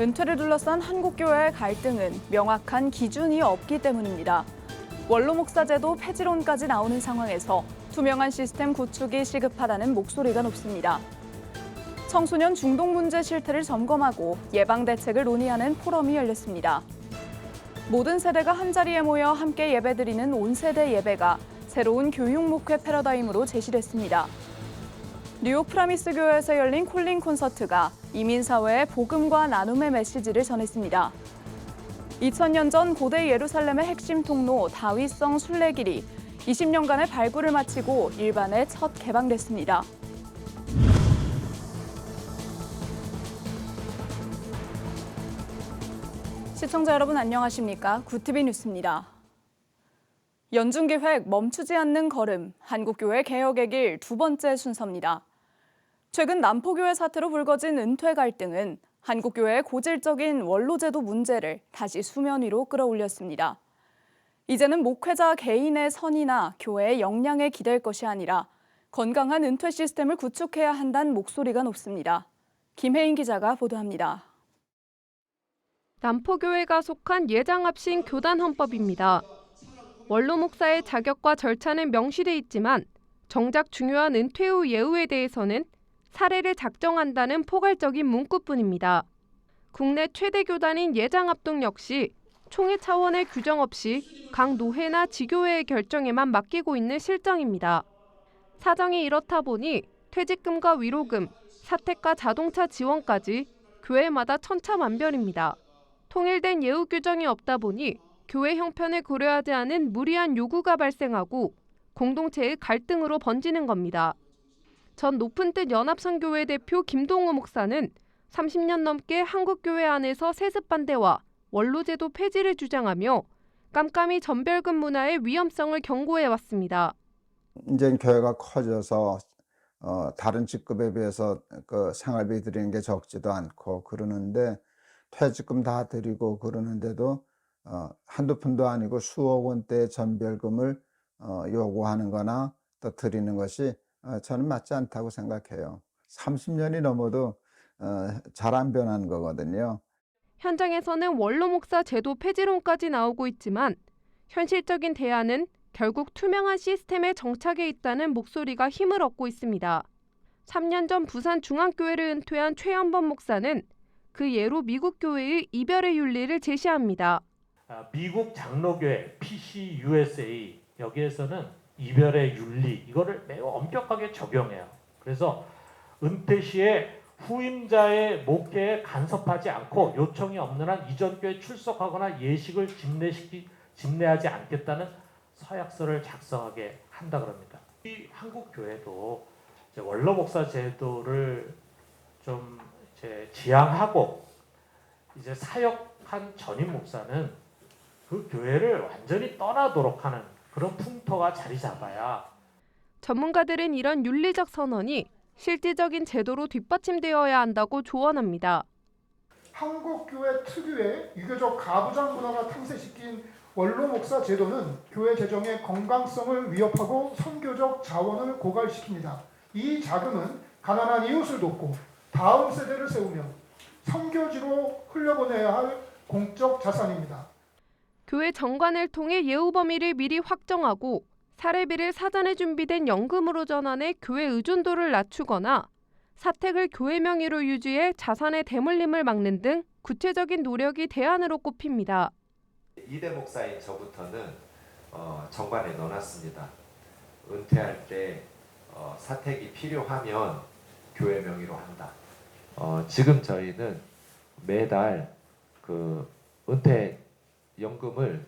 은퇴를 둘러싼 한국교회의 갈등은 명확한 기준이 없기 때문입니다. 원로 목사 제도 폐지론까지 나오는 상황에서 투명한 시스템 구축이 시급하다는 목소리가 높습니다. 청소년 중독 문제 실태를 점검하고 예방 대책을 논의하는 포럼이 열렸습니다. 모든 세대가 한자리에 모여 함께 예배드리는 온세대 예배가 새로운 교육 목회 패러다임으로 제시됐습니다. 뉴욕 프라미스 교회에서 열린 콜링 콘서트가 이민사회의 복음과 나눔의 메시지를 전했습니다. 2000년 전 고대 예루살렘의 핵심 통로 다윗성 순례길이 20년간의 발굴을 마치고 일반에 첫 개방됐습니다. 시청자 여러분 안녕하십니까? 구티비 뉴스입니다. 연중기획 멈추지 않는 걸음, 한국교회 개혁의 길 두 번째 순서입니다. 최근 남포교회 사태로 불거진 은퇴 갈등은 한국교회의 고질적인 원로제도 문제를 다시 수면 위로 끌어올렸습니다. 이제는 목회자 개인의 선이나 교회의 역량에 기댈 것이 아니라 건강한 은퇴 시스템을 구축해야 한다는 목소리가 높습니다. 김혜인 기자가 보도합니다. 남포교회가 속한 예장합신 교단 헌법입니다. 원로 목사의 자격과 절차는 명시돼 있지만 정작 중요한 은퇴 후 예우에 대해서는 사례를 작정한다는 포괄적인 문구뿐입니다. 국내 최대 교단인 예장합동 역시 총회 차원의 규정 없이 각 노회나 지교회의 결정에만 맡기고 있는 실정입니다. 사정이 이렇다 보니 퇴직금과 위로금, 사택과 자동차 지원까지 교회마다 천차만별입니다. 통일된 예우 규정이 없다 보니 교회 형편을 고려하지 않은 무리한 요구가 발생하고 공동체의 갈등으로 번지는 겁니다. 전 높은 뜻 연합선교회 대표 김동우 목사는 30년 넘게 한국교회 안에서 세습 반대와 원로제도 폐지를 주장하며 깜깜이 전별금 문화의 위험성을 경고해왔습니다. 이제 교회가 커져서 다른 직급에 비해서 그 생활비 드리는 게 적지도 않고 그러는데 퇴직금 다 드리고 그러는데도 한두 푼도 아니고 수억 원대의 전별금을 요구하는 거나 또 드리는 것이 저는 맞지 않다고 생각해요. 30년이 넘어도 잘 안 변한 거거든요. 현장에서는 원로 목사 제도 폐지론까지 나오고 있지만 현실적인 대안은 결국 투명한 시스템에 정착해 있다는 목소리가 힘을 얻고 있습니다. 3년 전 부산 중앙교회를 은퇴한 최연범 목사는 그 예로 미국 교회의 이별의 윤리를 제시합니다. 미국 장로교회 PCUSA 여기에서는 이별의 윤리 이거를 매우 엄격하게 적용해요. 그래서 은퇴 시에 후임자의 목회에 간섭하지 않고 요청이 없는 한 이전 교회 출석하거나 예식을 집례하지 않겠다는 서약서를 작성하게 한다 그럽니다. 이 한국 교회도 원로 목사 제도를 좀 지향하고 이제 사역한 전임 목사는 그 교회를 완전히 떠나도록 하는 그런 풍토가 자리 잡아야. 전문가들은 이런 윤리적 선언이 실질적인 제도로 뒷받침되어야 한다고 조언합니다. 한국교회 특유의 유교적 가부장 문화가 탕생시킨 원로 목사 제도는 교회 재정의 건강성을 위협하고 선교적 자원을 고갈시킵니다. 이 자금은 가난한 이웃을 돕고 다음 세대를 세우며 선교지로 흘려보내야 할 공적 자산입니다. 교회 정관을 통해 예우 범위를 미리 확정하고 사례비를 사전에 준비된 연금으로 전환해 교회 의존도를 낮추거나 사택을 교회 명의로 유지해 자산의 대물림을 막는 등 구체적인 노력이 대안으로 꼽힙니다. 이대 목사인 저부터는 정관에 넣어놨습니다. 은퇴할 때 사택이 필요하면 교회 명의로 한다. 지금 저희는 매달 그 은퇴 연금을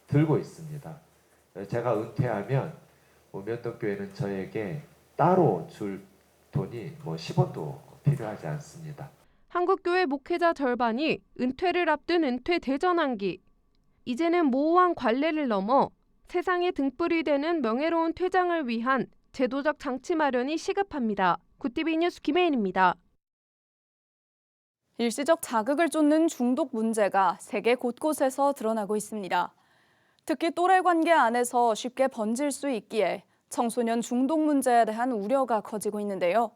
들고 있습니다. 제가 은퇴하면 면동교회는 저에게 따로 줄 돈이 10원도 필요하지 않습니다. 한국교회 목회자 절반이 은퇴를 앞둔 은퇴 대전환기. 이제는 모호한 관례를 넘어 세상에 등불이 되는 명예로운 퇴장을 위한 제도적 장치 마련이 시급합니다. 구티비 뉴스 김혜인입니다. 일시적 자극을 쫓는 중독 문제가 세계 곳곳에서 드러나고 있습니다. 특히 또래 관계 안에서 쉽게 번질 수 있기에 청소년 중독 문제에 대한 우려가 커지고 있는데요.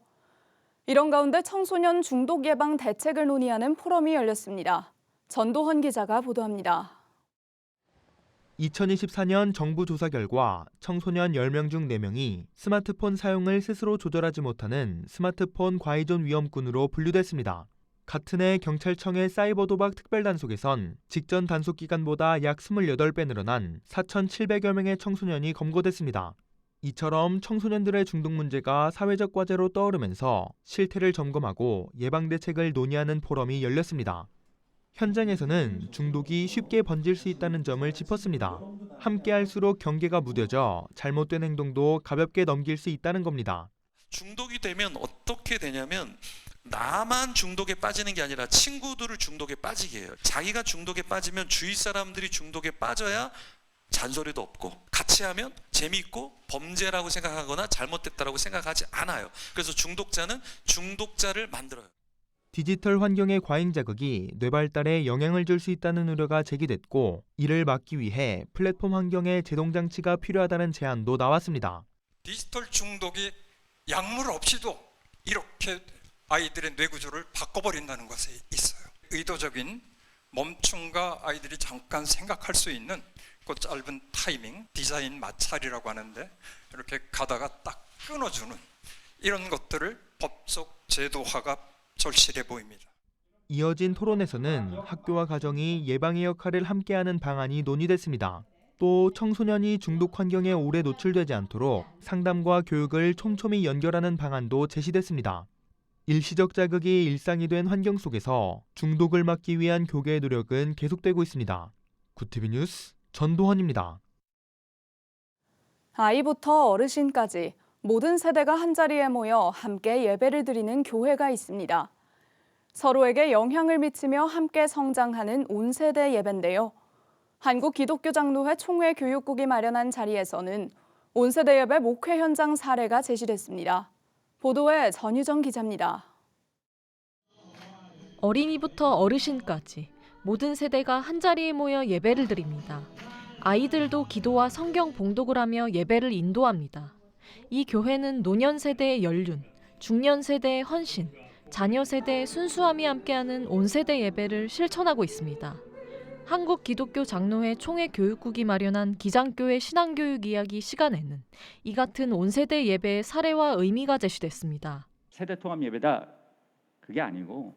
이런 가운데 청소년 중독 예방 대책을 논의하는 포럼이 열렸습니다. 전도헌 기자가 보도합니다. 2024년 정부 조사 결과 청소년 10명 중 4명이 스마트폰 사용을 스스로 조절하지 못하는 스마트폰 과의존 위험군으로 분류됐습니다. 같은 해 경찰청의 사이버 도박 특별단속에선 직전 단속 기간보다 약 28배 늘어난 4,700여 명의 청소년이 검거됐습니다. 이처럼 청소년들의 중독 문제가 사회적 과제로 떠오르면서 실태를 점검하고 예방 대책을 논의하는 포럼이 열렸습니다. 현장에서는 중독이 쉽게 번질 수 있다는 점을 짚었습니다. 함께할수록 경계가 무뎌져 잘못된 행동도 가볍게 넘길 수 있다는 겁니다. 중독이 되면 어떻게 되냐면 나만 중독에 빠지는 게 아니라 친구들을 중독에 빠지게 해요. 자기가 중독에 빠지면 주위 사람들이 중독에 빠져야 잔소리도 없고 같이 하면 재미있고 범죄라고 생각하거나 잘못됐다라고 생각하지 않아요. 그래서 중독자는 중독자를 만들어요. 디지털 환경의 과잉 자극이 뇌 발달에 영향을 줄 수 있다는 우려가 제기됐고 이를 막기 위해 플랫폼 환경에 제동 장치가 필요하다는 제안도 나왔습니다. 디지털 중독이 약물 없이도 이렇게 아이들의 뇌 구조를 바꿔버린다는 것에 있어요. 의도적인 멈춤과 아이들이 잠깐 생각할 수 있는 그 짧은 타이밍, 디자인 마찰이라고 하는데 이렇게 가다가 딱 끊어주는 이런 것들을 법적 제도화가 절실해 보입니다. 이어진 토론에서는 학교와 가정이 예방의 역할을 함께하는 방안이 논의됐습니다. 또 청소년이 중독 환경에 오래 노출되지 않도록 상담과 교육을 촘촘히 연결하는 방안도 제시됐습니다. 일시적 자극이 일상이 된 환경 속에서 중독을 막기 위한 교계의 노력은 계속되고 있습니다. 구티비 뉴스 전도헌입니다. 아이부터 어르신까지 모든 세대가 한자리에 모여 함께 예배를 드리는 교회가 있습니다. 서로에게 영향을 미치며 함께 성장하는 온 세대 예배인데요. 한국기독교장로회 총회 교육국이 마련한 자리에서는 온 세대 예배 목회 현장 사례가 제시됐습니다. 보도에 전유정 기자입니다. 어린이부터 어르신까지 모든 세대가 한자리에 모여 예배를 드립니다. 아이들도 기도와 성경 봉독을 하며 예배를 인도합니다. 이 교회는 노년 세대의 연륜, 중년 세대의 헌신, 자녀 세대의 순수함이 함께하는 온 세대 예배를 실천하고 있습니다. 한국기독교장로회 총회 교육국이 마련한 기장교회 신앙교육 이야기 시간에는 이 같은 온 세대 예배의 사례와 의미가 제시됐습니다. 세대 통합 예배다 그게 아니고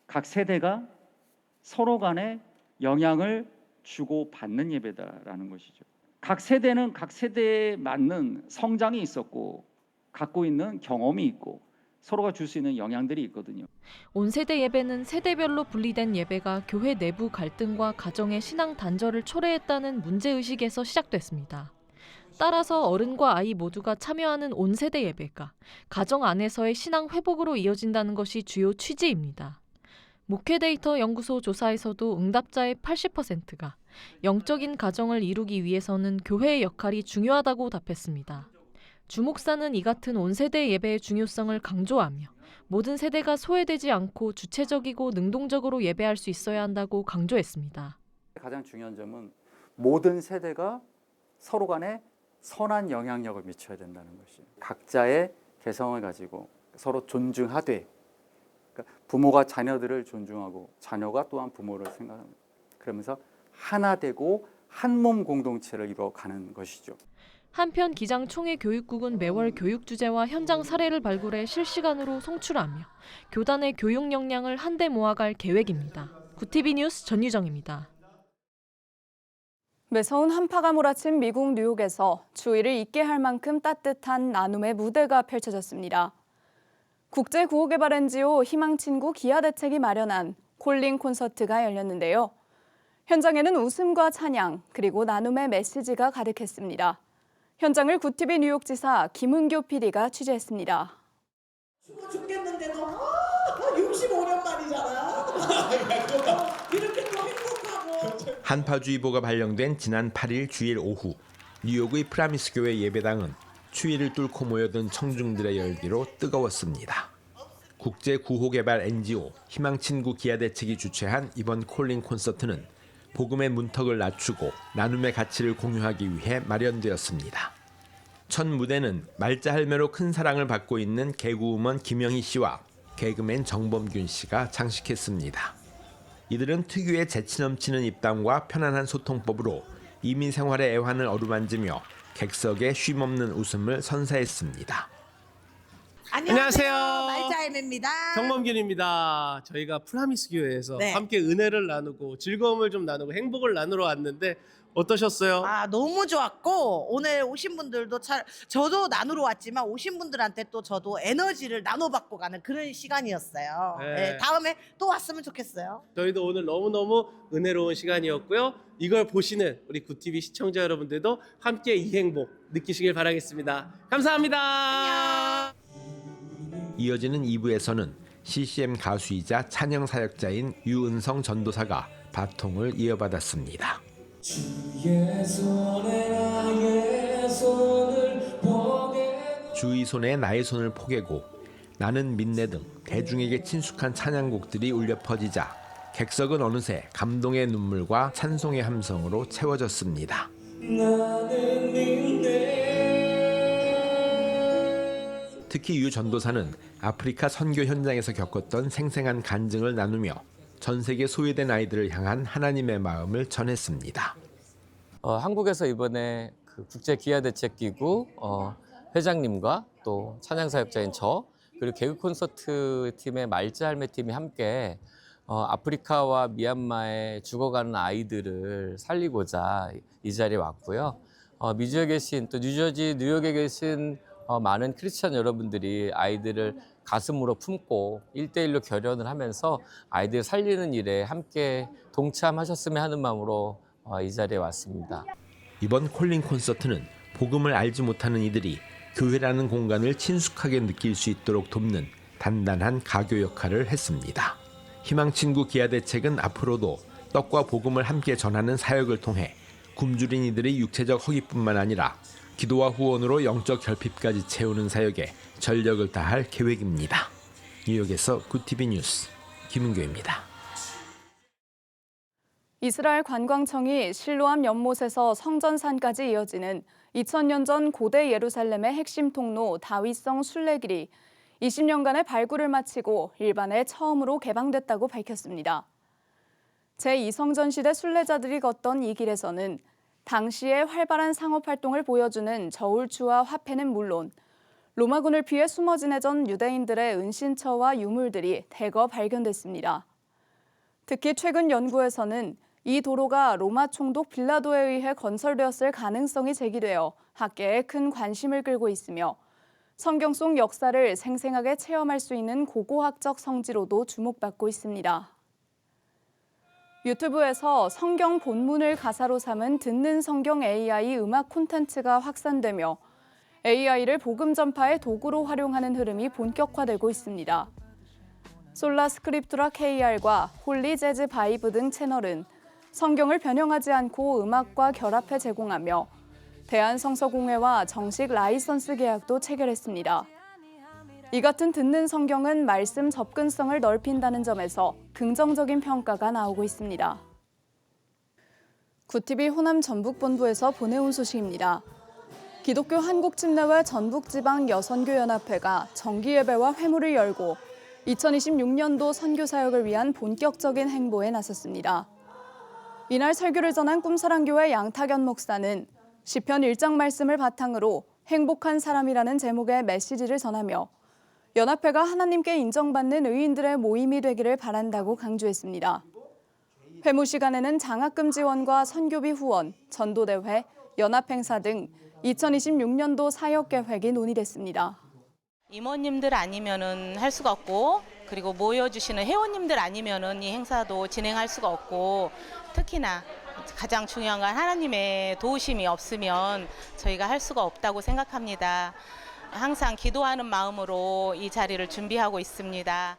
각 세대가 서로 간에 영향을 주고 받는 예배다라는 것이죠. 각 세대는 각 세대에 맞는 성장이 있었고 갖고 있는 경험이 있고 서로가 줄 수 있는 영향들이 있거든요. 온 세대 예배는 세대별로 분리된 예배가 교회 내부 갈등과 가정의 신앙 단절을 초래했다는 문제의식에서 시작됐습니다. 따라서 어른과 아이 모두가 참여하는 온 세대 예배가 가정 안에서의 신앙 회복으로 이어진다는 것이 주요 취지입니다. 목회데이터 연구소 조사에서도 응답자의 80%가 영적인 가정을 이루기 위해서는 교회의 역할이 중요하다고 답했습니다. 주 목사는 이 같은 온 세대 예배의 중요성을 강조하며 모든 세대가 소외되지 않고 주체적이고 능동적으로 예배할 수 있어야 한다고 강조했습니다. 가장 중요한 점은 모든 세대가 서로 간에 선한 영향력을 미쳐야 된다는 것이에요. 각자의 개성을 가지고 서로 존중하되 그러니까 부모가 자녀들을 존중하고 자녀가 또한 부모를 생각합니다. 그러면서 하나 되고 한 몸 공동체를 이뤄가는 것이죠. 한편 기장총회 교육국은 매월 교육 주제와 현장 사례를 발굴해 실시간으로 송출하며 교단의 교육 역량을 한데 모아갈 계획입니다. 구티비 뉴스 전유정입니다. 매서운 한파가 몰아친 미국 뉴욕에서 추위를 잊게 할 만큼 따뜻한 나눔의 무대가 펼쳐졌습니다. 국제구호개발 NGO 희망친구 기아대책이 마련한 콜링 콘서트가 열렸는데요. 현장에는 웃음과 찬양 그리고 나눔의 메시지가 가득했습니다. 현장을 구티비 뉴욕지사 김은교 PD가 취재했습니다. 추워 죽겠는데도 65년 만이잖아. 이렇게 또 행복하고. 한파주의보가 발령된 지난 8일 주일 오후 뉴욕의 프라미스 교회 예배당은 추위를 뚫고 모여든 청중들의 열기로 뜨거웠습니다. 국제구호개발 NGO 희망친구 기아대책이 주최한 이번 콜링 콘서트는 복음의 문턱을 낮추고 나눔의 가치를 공유하기 위해 마련되었습니다. 첫 무대는 말자 할매로 큰 사랑을 받고 있는 개그우먼 김영희 씨와 개그맨 정범균 씨가 장식했습니다. 이들은 특유의 재치 넘치는 입담과 편안한 소통법으로 이민 생활의 애환을 어루만지며 객석의 쉼없는 웃음을 선사했습니다. 안녕하세요. 말자할매입니다. 정범균입니다. 저희가 프라미스 교회에서 네. 함께 은혜를 나누고 즐거움을 좀 나누고 행복을 나누러 왔는데 어떠셨어요? 너무 좋았고 오늘 오신 분들도 저도 나누러 왔지만 오신 분들한테 또 저도 에너지를 나눠받고 가는 그런 시간이었어요. 네. 네, 다음에 또 왔으면 좋겠어요. 저희도 오늘 너무너무 은혜로운 시간이었고요. 이걸 보시는 우리 굿TV 시청자 여러분들도 함께 이 행복 느끼시길 바라겠습니다. 감사합니다. 이어지는 2부에서는 CCM 가수이자 찬양 사역자인 유은성 전도사가 바통을 이어받았습니다. 주의 손에 나의 손을 포개고 나는 믿네 등 대중에게 친숙한 찬양곡들이 울려 퍼지자 객석은 어느새 감동의 눈물과 찬송의 함성으로 채워졌습니다. 특히 유 전도사는 아프리카 선교 현장에서 겪었던 생생한 간증을 나누며 전 세계 소외된 아이들을 향한 하나님의 마음을 전했습니다. 한국에서 이번에 그 국제기아대책기구 회장님과 또 찬양사역자인 저 그리고 개그 콘서트 팀의 말자 할매 팀이 함께 아프리카와 미얀마에 죽어가는 아이들을 살리고자 이 자리에 왔고요. 미주에 계신 또 뉴저지 뉴욕에 계신 많은 크리스천 여러분들이 아이들을 가슴으로 품고 1대1로 결연을 하면서 아이들 살리는 일에 함께 동참하셨으면 하는 마음으로 이 자리에 왔습니다. 이번 콜링 콘서트는 복음을 알지 못하는 이들이 교회라는 공간을 친숙하게 느낄 수 있도록 돕는 단단한 가교 역할을 했습니다. 희망친구 기아대책은 앞으로도 떡과 복음을 함께 전하는 사역을 통해 굶주린 이들의 육체적 허기뿐만 아니라 기도와 후원으로 영적 결핍까지 채우는 사역에 전력을 다할 계획입니다. 뉴욕에서 굿TV 뉴스 김은교입니다. 이스라엘 관광청이 실로암 연못에서 성전산까지 이어지는 2000년 전 고대 예루살렘의 핵심 통로 다윗성 순례길이 20년간의 발굴을 마치고 일반에 처음으로 개방됐다고 밝혔습니다. 제2성전 시대 순례자들이 걷던 이 길에서는 당시의 활발한 상업활동을 보여주는 저울추와 화폐는 물론 로마군을 피해 숨어 지내던 유대인들의 은신처와 유물들이 대거 발견됐습니다. 특히 최근 연구에서는 이 도로가 로마 총독 빌라도에 의해 건설되었을 가능성이 제기되어 학계에 큰 관심을 끌고 있으며 성경 속 역사를 생생하게 체험할 수 있는 고고학적 성지로도 주목받고 있습니다. 유튜브에서 성경 본문을 가사로 삼은 듣는 성경 AI 음악 콘텐츠가 확산되며 AI를 복음 전파의 도구로 활용하는 흐름이 본격화되고 있습니다. 솔라 스크립투라 KR과 홀리 재즈 바이브 등 채널은 성경을 변형하지 않고 음악과 결합해 제공하며 대한성서공회와 정식 라이선스 계약도 체결했습니다. 이 같은 듣는 성경은 말씀 접근성을 넓힌다는 점에서 긍정적인 평가가 나오고 있습니다. 굿TV 호남 전북본부에서 보내온 소식입니다. 기독교 한국침례회 전북지방여선교연합회가 정기예배와 회무를 열고 2026년도 선교사역을 위한 본격적인 행보에 나섰습니다. 이날 설교를 전한 꿈사랑교회 양탁연 목사는 시편 1장 말씀을 바탕으로 행복한 사람이라는 제목의 메시지를 전하며 연합회가 하나님께 인정받는 의인들의 모임이 되기를 바란다고 강조했습니다. 회무 시간에는 장학금 지원과 선교비 후원, 전도대회, 연합행사 등 2026년도 사역 계획이 논의됐습니다. 임원님들 아니면은 할 수가 없고 그리고 모여주시는 회원님들 아니면은 이 행사도 진행할 수가 없고 특히나 가장 중요한 건 하나님의 도우심이 없으면 저희가 할 수가 없다고 생각합니다. 항상 기도하는 마음으로 이 자리를 준비하고 있습니다.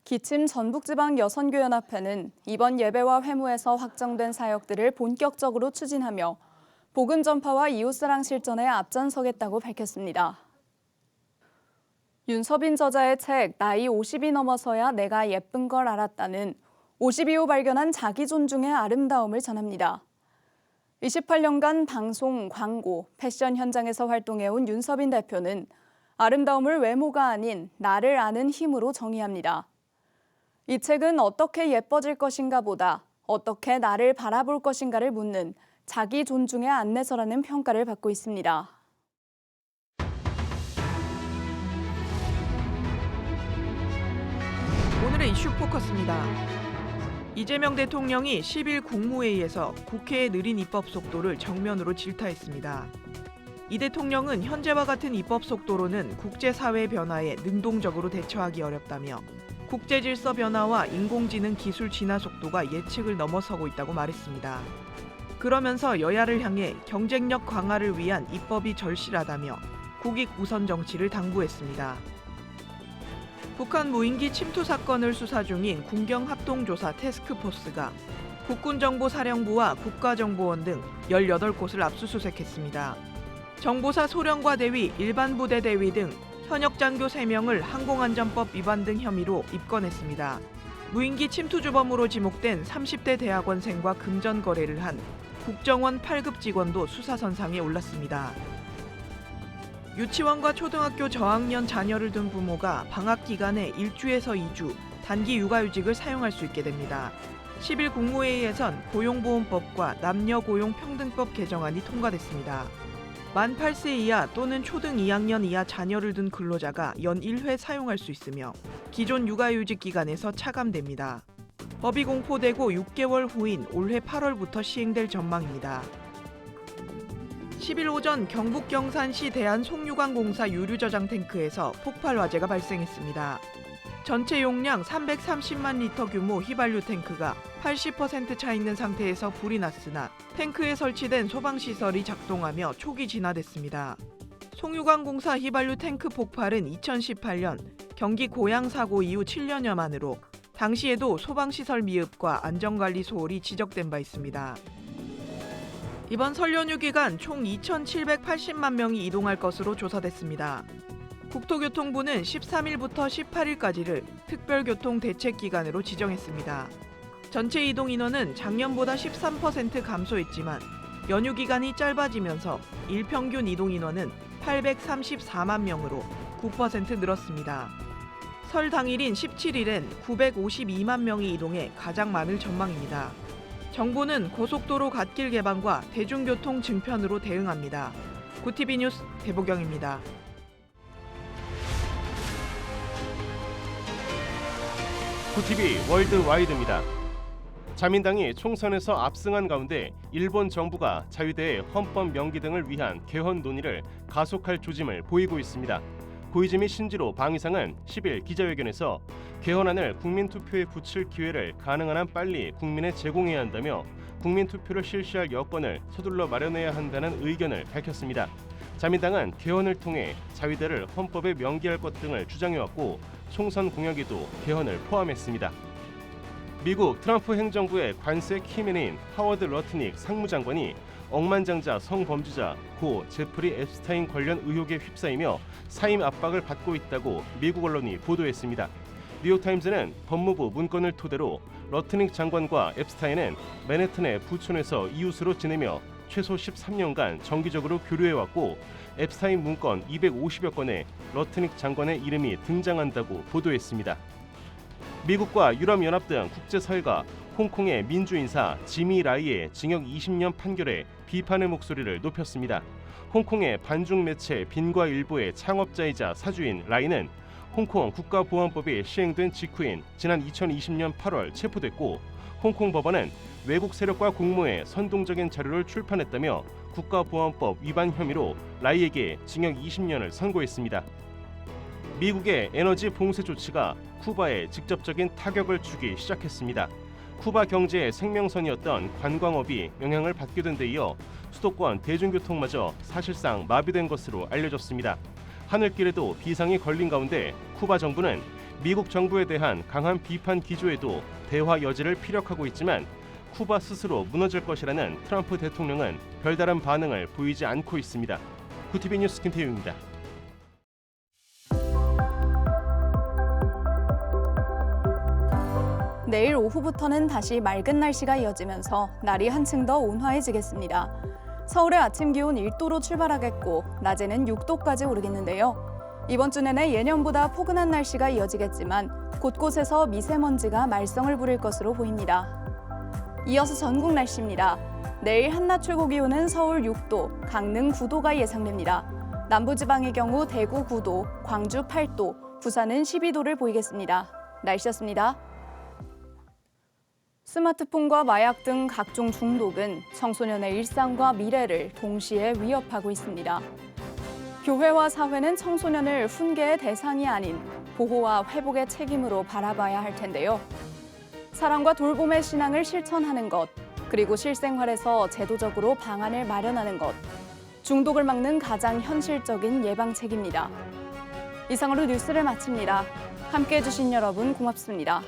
기침 전북지방여선교연합회는 이번 예배와 회무에서 확정된 사역들을 본격적으로 추진하며 복음 전파와 이웃사랑 실천에 앞장서겠다고 밝혔습니다. 윤서빈 저자의 책 나이 50이 넘어서야 내가 예쁜 걸 알았다는 50 이후 발견한 자기 존중의 아름다움을 전합니다. 28년간 방송, 광고, 패션 현장에서 활동해온 윤서빈 대표는 아름다움을 외모가 아닌 나를 아는 힘으로 정의합니다. 이 책은 어떻게 예뻐질 것인가 보다 어떻게 나를 바라볼 것인가를 묻는 자기 존중의 안내서라는 평가를 받고 있습니다. 오늘의 이슈 포커스입니다. 이재명 대통령이 10일 국무회의에서 국회의 느린 입법 속도를 정면으로 질타했습니다. 이 대통령은 현재와 같은 입법 속도로는 국제사회 변화에 능동적으로 대처하기 어렵다며 국제질서 변화와 인공지능 기술 진화 속도가 예측을 넘어서고 있다고 말했습니다. 그러면서 여야를 향해 경쟁력 강화를 위한 입법이 절실하다며 국익 우선 정치를 당부했습니다. 북한 무인기 침투 사건을 수사 중인 국경합동조사 태스크포스가 국군정보사령부와 국가정보원 등 18곳을 압수수색했습니다. 정보사 소령과 대위, 일반부대 대위 등 현역 장교 3명을 항공안전법 위반 등 혐의로 입건했습니다. 무인기 침투 주범으로 지목된 30대 대학원생과 금전 거래를 한 국정원 8급 직원도 수사선상에 올랐습니다. 유치원과 초등학교 저학년 자녀를 둔 부모가 방학 기간에 1주에서 2주 단기 육아휴직을 사용할 수 있게 됩니다. 10일 국무회의에선 고용보험법과 남녀고용평등법 개정안이 통과됐습니다. 만 8세 이하 또는 초등 2학년 이하 자녀를 둔 근로자가 연 1회 사용할 수 있으며 기존 육아휴직 기간에서 차감됩니다. 법이 공포되고 6개월 후인 올해 8월부터 시행될 전망입니다. 10일 오전 경북 경산시 대한송유관공사 유류저장 탱크에서 폭발 화재가 발생했습니다. 전체 용량 330만 리터 규모 휘발유 탱크가 80% 차 있는 상태에서 불이 났으나 탱크에 설치된 소방시설이 작동하며 초기 진화됐습니다. 송유관공사 휘발유 탱크 폭발은 2018년 경기 고양 사고 이후 7년여 만으로 당시에도 소방시설 미흡과 안전관리 소홀이 지적된 바 있습니다. 이번 설 연휴 기간 총 2,780만 명이 이동할 것으로 조사됐습니다. 국토교통부는 13일부터 18일까지를 특별교통 대책 기간으로 지정했습니다. 전체 이동 인원은 작년보다 13% 감소했지만 연휴 기간이 짧아지면서 일평균 이동 인원은 834만 명으로 9% 늘었습니다. 설 당일인 17일엔 952만 명이 이동해 가장 많을 전망입니다. 정부는 고속도로 갓길 개방과 대중교통 증편으로 대응합니다. 구TV 뉴스 배보경입니다. 구TV 월드와이드입니다. 자민당이 총선에서 압승한 가운데 일본 정부가 자유대의 헌법 명기 등을 위한 개헌 논의를 가속할 조짐을 보이고 있습니다. 고이즈미 신지로 방위상은 10일 기자회견에서 개헌안을 국민투표에 붙일 기회를 가능한 한 빨리 국민에 제공해야 한다며 국민투표를 실시할 여건을 서둘러 마련해야 한다는 의견을 밝혔습니다. 자민당은 개헌을 통해 자위대를 헌법에 명기할 것 등을 주장해왔고 총선 공약에도 개헌을 포함했습니다. 미국 트럼프 행정부의 관세 키맨인 하워드 러트닉 상무장관이 억만장자 성범죄자 고 제프리 앱스타인 관련 의혹에 휩싸이며 사임 압박을 받고 있다고 미국 언론이 보도했습니다. 뉴욕타임즈는 법무부 문건을 토대로 러트닉 장관과 앱스타인은 맨해튼의 부촌에서 이웃으로 지내며 최소 13년간 정기적으로 교류해왔고 앱스타인 문건 250여 건에 러트닉 장관의 이름이 등장한다고 보도했습니다. 미국과 유럽연합 등 국제사회가 홍콩의 민주인사 지미 라이의 징역 20년 판결에 비판의 목소리를 높였습니다. 홍콩의 반중 매체 빈과일보의 창업자이자 사주인 라이는 홍콩 국가보안법이 시행된 직후인 지난 2020년 8월 체포됐고 홍콩 법원은 외국 세력과 공모해 선동적인 자료를 출판했다며 국가보안법 위반 혐의로 라이에게 징역 20년을 선고했습니다. 미국의 에너지 봉쇄 조치가 쿠바에 직접적인 타격을 주기 시작했습니다. 쿠바 경제의 생명선이었던 관광업이 영향을 받게 된 데 이어 수도권 대중교통마저 사실상 마비된 것으로 알려졌습니다. 하늘길에도 비상이 걸린 가운데 쿠바 정부는 미국 정부에 대한 강한 비판 기조에도 대화 여지를 피력하고 있지만 쿠바 스스로 무너질 것이라는 트럼프 대통령은 별다른 반응을 보이지 않고 있습니다. 구TV 뉴스 김태우입니다. 내일 오후부터는 다시 맑은 날씨가 이어지면서 날이 한층 더 온화해지겠습니다. 서울의 아침 기온 1도로 출발하겠고 낮에는 6도까지 오르겠는데요. 이번 주 내내 예년보다 포근한 날씨가 이어지겠지만 곳곳에서 미세먼지가 말썽을 부릴 것으로 보입니다. 이어서 전국 날씨입니다. 내일 한낮 최고 기온은 서울 6도, 강릉 9도가 예상됩니다. 남부지방의 경우 대구 9도, 광주 8도, 부산은 12도를 보이겠습니다. 날씨였습니다. 스마트폰과 마약 등 각종 중독은 청소년의 일상과 미래를 동시에 위협하고 있습니다. 교회와 사회는 청소년을 훈계의 대상이 아닌 보호와 회복의 책임으로 바라봐야 할 텐데요. 사랑과 돌봄의 신앙을 실천하는 것, 그리고 실생활에서 제도적으로 방안을 마련하는 것, 중독을 막는 가장 현실적인 예방책입니다. 이상으로 뉴스를 마칩니다. 함께해 주신 여러분 고맙습니다.